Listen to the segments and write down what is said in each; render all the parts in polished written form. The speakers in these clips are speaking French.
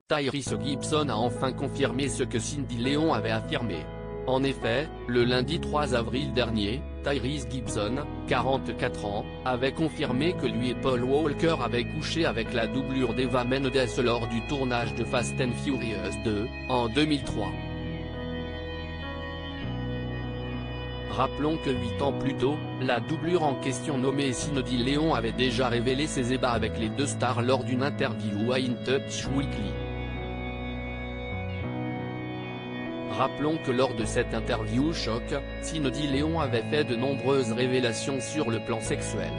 Tyrese Gibson a enfin confirmé ce que Cindy Léon avait affirmé. En effet, le lundi 3 avril dernier, Tyrese Gibson, 44 ans, avait confirmé que lui et Paul Walker avaient couché avec la doublure d'Eva Mendes lors du tournage de Fast and Furious 2, en 2003. Rappelons que 8 ans plus tôt, la doublure en question nommée Cindy Léon avait déjà révélé ses ébats avec les deux stars lors d'une interview à In Touch Weekly. Rappelons que lors de cette interview choc, Cindy Léon avait fait de nombreuses révélations sur le plan sexuel.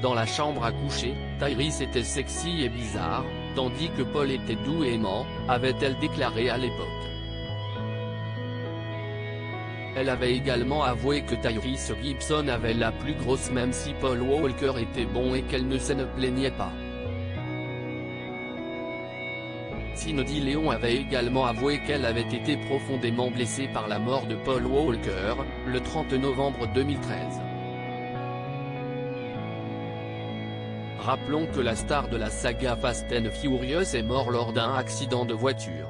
Dans la chambre à coucher, Tyrese était sexy et bizarre, tandis que Paul était doux et aimant, avait-elle déclaré à l'époque. Elle avait également avoué que Tyrese Gibson avait la plus grosse même si Paul Walker était bon et qu'elle ne s'en plaignait pas. Cindy Léon avait également avoué qu'elle avait été profondément blessée par la mort de Paul Walker, le 30 novembre 2013. Rappelons que la star de la saga Fast and Furious est mort lors d'un accident de voiture.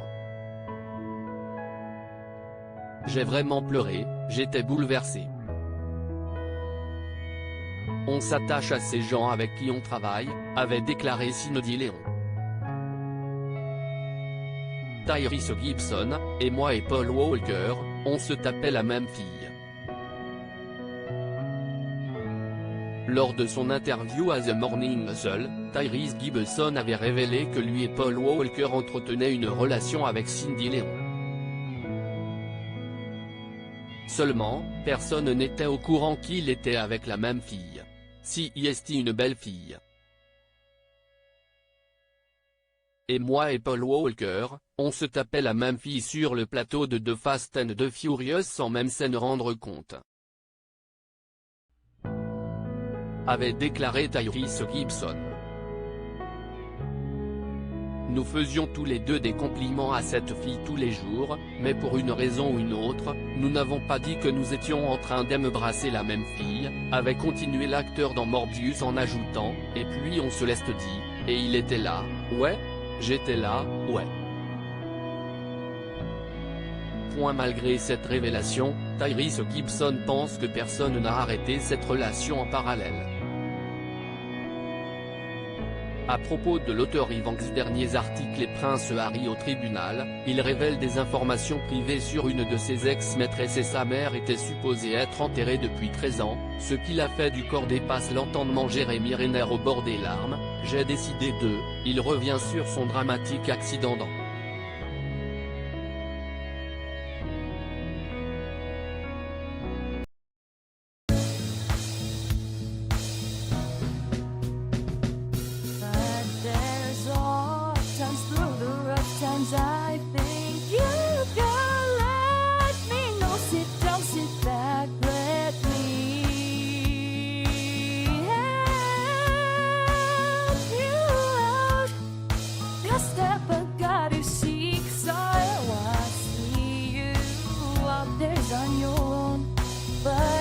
J'ai vraiment pleuré, j'étais bouleversé. On s'attache à ces gens avec qui on travaille, avait déclaré Cindy Léon. Tyrese Gibson, et moi et Paul Walker, on se tapait la même fille. Lors de son interview à The Morning Muscle, Tyrese Gibson avait révélé que lui et Paul Walker entretenaient une relation avec Cindy Léon. Seulement, personne n'était au courant qu'il était avec la même fille. Si est une belle fille. Et moi et Paul Walker, on se tapait la même fille sur le plateau de The Fast and the Furious sans même s'en rendre compte. Avait déclaré Tyrese Gibson. Nous faisions tous les deux des compliments à cette fille tous les jours, mais pour une raison ou une autre, nous n'avons pas dit que nous étions en train d'embrasser la même fille, avait continué l'acteur dans Morbius en ajoutant, et puis on se laisse dit, et il était là, ouais. J'étais là, ouais. Malgré cette révélation, Tyrese Gibson pense que personne n'a arrêté cette relation en parallèle. À propos de l'auteur Ivan X derniers articles et Prince Harry au tribunal, il révèle des informations privées sur une de ses ex-maîtresses et sa mère était supposée être enterrée depuis 13 ans, ce qui l'a fait du corps dépasse l'entendement. Jérémy Renner au bord des larmes, j'ai décidé de, il revient sur son dramatique accident dans I think you can let me know. Sit down, sit back, let me help you out. The step I gotta seek, so I see you out there on your own, but